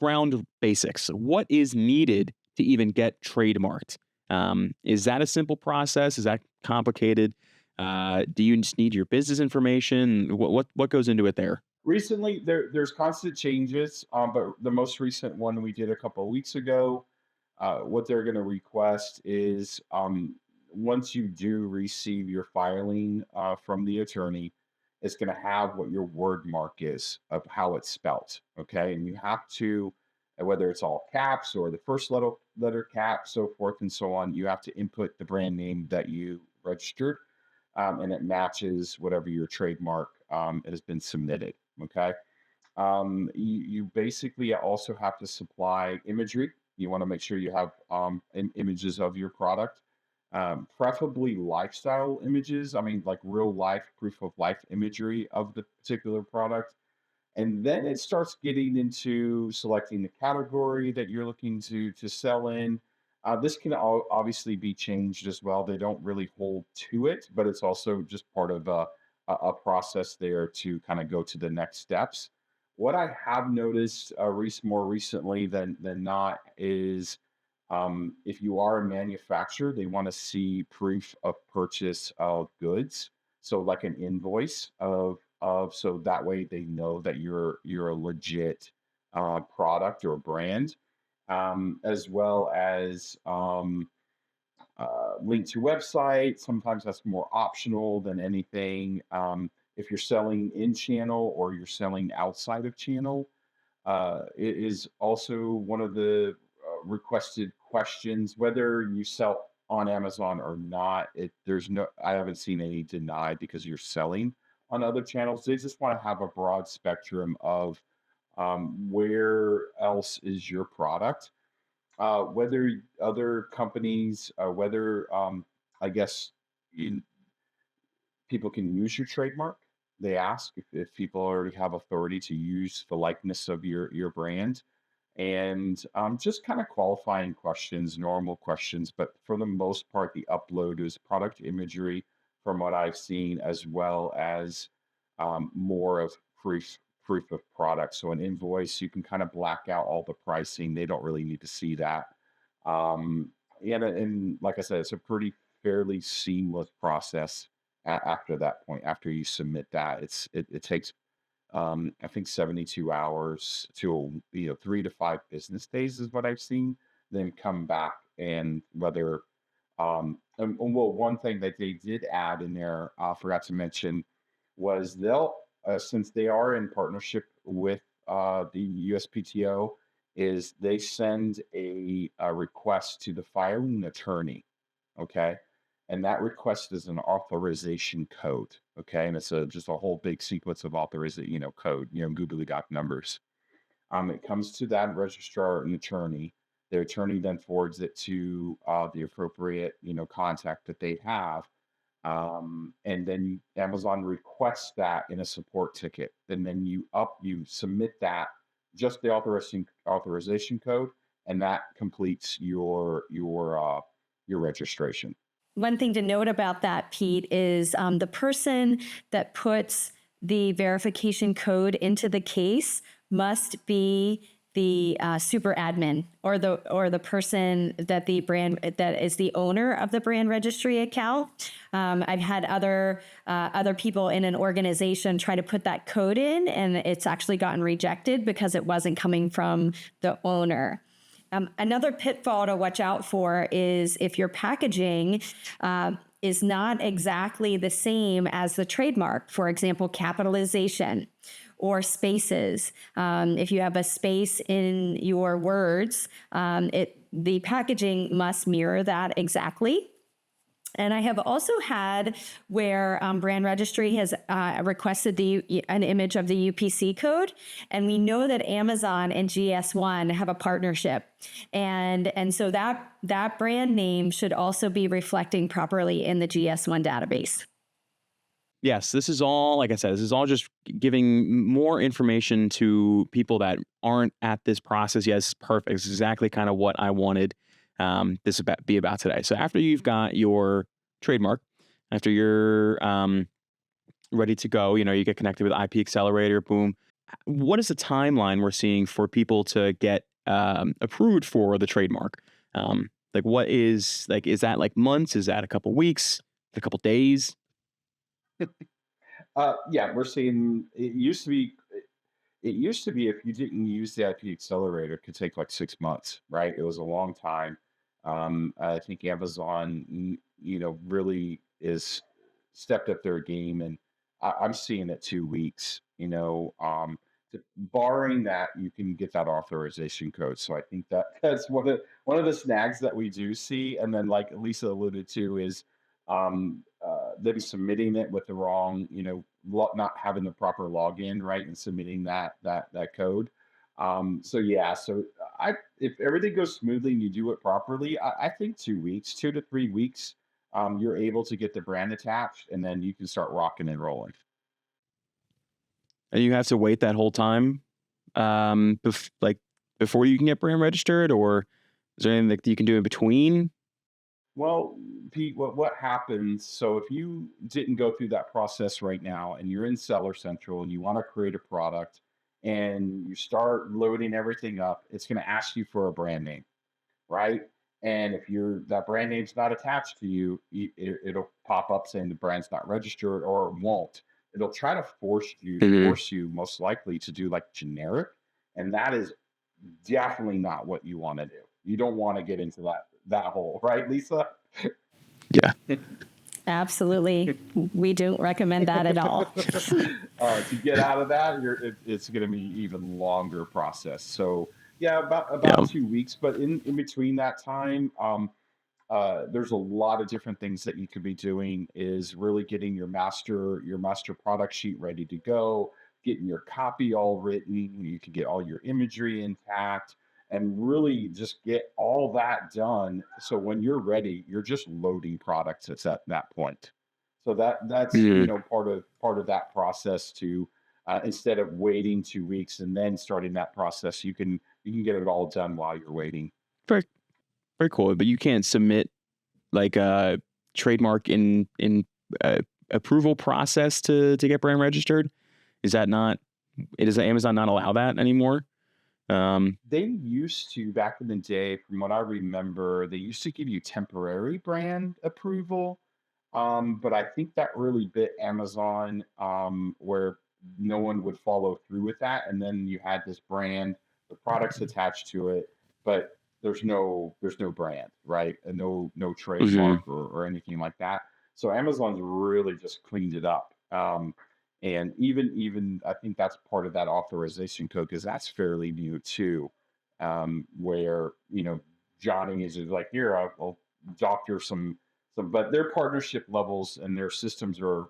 ground basics. What is needed to even get trademarked? Is that a simple process? Is that complicated? Do you just need your business information? What goes into it there? Recently, there's constant changes, but the most recent one we did a couple of weeks ago, what they're going to request is once you do receive your filing from the attorney, it's going to have what your word mark is of how it's spelt. Okay, and you have to, whether it's all caps or the first letter cap, so forth and so on, you have to input the brand name that you registered, and it matches whatever your trademark it has been submitted. Okay. You basically also have to supply imagery. You want to make sure you have images of your product, preferably lifestyle images. I mean, like real life, proof of life imagery of the particular product. And then it starts getting into selecting the category that you're looking to sell in. This can obviously be changed as well. They don't really hold to it, but it's also just part of a process there to kind of go to the next steps. What I have noticed more recently than not is if you are a manufacturer, they want to see proof of purchase of goods, so like an invoice of so that way they know that you're a legit product or brand, as well as link to website. Sometimes that's more optional than anything. If you're selling in channel or you're selling outside of channel, it is also one of the requested questions. Whether you sell on Amazon or not, I haven't seen any denied because you're selling on other channels. They just want to have a broad spectrum of where else is your product, whether other companies, whether I guess you, people can use your trademark. They ask if people already have authority to use the likeness of your brand, and just kind of qualifying questions, normal questions. But for the most part, the upload is product imagery, from what I've seen, as well as more of proof of product. So an invoice, you can kind of black out all the pricing. They don't really need to see that. And like I said, it's a pretty fairly seamless process after that point. After you submit that, it takes I think 72 hours to 3 to 5 business days is what I've seen. Then come back and whether well, one thing that they did add in there, I forgot to mention, was they'll since they are in partnership with the USPTO, is they send a request to the filing attorney. Okay. And that request is an authorization code. Okay. And it's just a whole big sequence of authorization, code, googly got numbers. It comes to that registrar and attorney. The attorney then forwards it to the appropriate, contact that they have. And then Amazon requests that in a support ticket. And then you submit that, just the authorization code, and that completes your registration. One thing to note about that, Pete, is the person that puts the verification code into the case must be the super admin or the person that the brand that is the owner of the brand registry account. I've had other people in an organization try to put that code in, and it's actually gotten rejected because it wasn't coming from the owner. Another pitfall to watch out for is if your packaging is not exactly the same as the trademark. For example, capitalization or spaces. If you have a space in your words, the packaging must mirror that exactly. And I have also had where Brand Registry has requested an image of the UPC code, and we know that Amazon and GS1 have a partnership, and so that brand name should also be reflecting properly in the GS1 database. Yes, this is all, like I said, this is all just giving more information to people that aren't at this process yet. This is perfect. This is exactly kind of what I wanted this be about today. So after you've got your trademark, after you're ready to go, you get connected with IP Accelerator, boom, what is the timeline we're seeing for people to get approved for the trademark? Like, what is like? Is that like months? Is that a couple weeks? A couple days? Yeah, we're seeing it used to be if you didn't use the IP accelerator, it could take like 6 months, right? It was a long time. I think Amazon, really is stepped up their game, and I'm seeing it 2 weeks. Barring that, you can get that authorization code. So I think that that's one of the snags that we do see. And then, like Lisa alluded to, is them submitting it with the wrong, not having the proper login, right, and submitting that code. So yeah, so I if everything goes smoothly and you do it properly, I think 2 weeks, 2 to 3 weeks, you're able to get the brand attached, and then you can start rocking and rolling. And you have to wait that whole time, like before you can get brand registered, or is there anything that you can do in between? Well, Pete, what happens? So if you didn't go through that process right now, and you're in Seller Central and you want to create a product, and you start loading everything up, it's going to ask you for a brand name, right? And if that brand name's not attached to you, it'll pop up saying the brand's not registered, or it won't. It'll try to Hmm. force you most likely to do like generic, and that is definitely not what you want to do. You don't want to get into that hole, right, Lisa? Yeah. Absolutely. We don't recommend that at all. To get out of that, it's going to be even longer process. So yeah, about Yeah. 2 weeks. But in between that time, there's a lot of different things that you could be doing. Is really getting your master product sheet ready to go, getting your copy all written. You can get all your imagery intact, and really just get all that done. So when you're ready, you're just loading products at that point. So that's Mhm. part of that process to, instead of waiting 2 weeks and then starting that process, you can get it all done while you're waiting. Very, very cool. But you can't submit like a trademark in uh, approval process to get brand registered. Is that not? Does Amazon not allow that anymore? Um, They used to, back in the day, from what I remember, they used to give you temporary brand approval. But I think that really bit Amazon, where no one would follow through with that. And then you had this brand, the products attached to it, but there's no brand, right? And no mhm. trademark or anything like that. So Amazon's really just cleaned it up. And even I think that's part of that authorization code, because that's fairly new too. Where Johnny is like, here, I'll doctor some, but their partnership levels and their systems are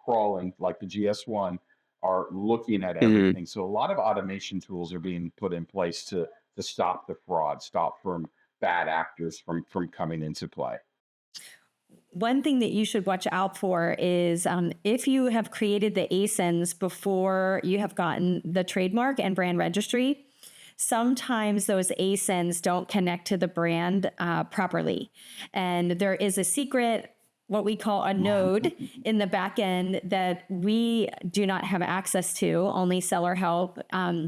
crawling, like the GS1 are looking at Mhm. everything. So a lot of automation tools are being put in place to stop the fraud, stop from bad actors from coming into play. One thing that you should watch out for is if you have created the ASINs before you have gotten the trademark and brand registry, sometimes those ASINs don't connect to the brand properly. And there is a secret, what we call a node in the back end that we do not have access to, only Seller Help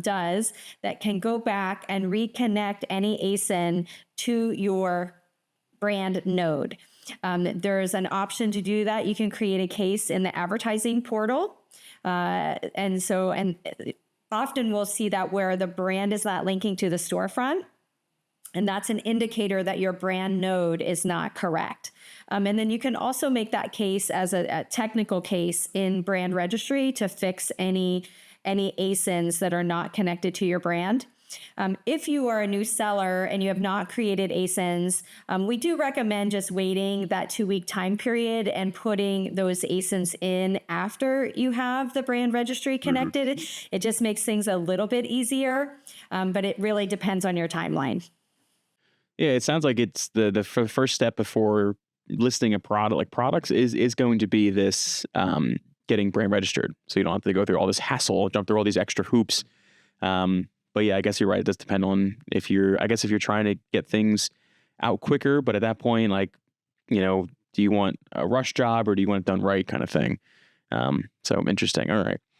does, that can go back and reconnect any ASIN to your brand node. There's an option to do that. You can create a case in the advertising portal. And often we'll see that where the brand is not linking to the storefront. And that's an indicator that your brand node is not correct. And then you can also make that case as a technical case in brand registry to fix any ASINs that are not connected to your brand. If you are a new seller and you have not created ASINs, we do recommend just waiting that 2 week time period and putting those ASINs in after you have the brand registry Mhm. connected. It just makes things a little bit easier, but it really depends on your timeline. Yeah, it sounds like it's the first step before listing a product, like products, is going to be this getting brand registered, so you don't have to go through all this hassle, jump through all these extra hoops. But yeah, I guess you're right. It does depend on if you're. I guess if you're trying to get things out quicker, but at that point, like, do you want a rush job or do you want it done right, kind of thing. So interesting. All right.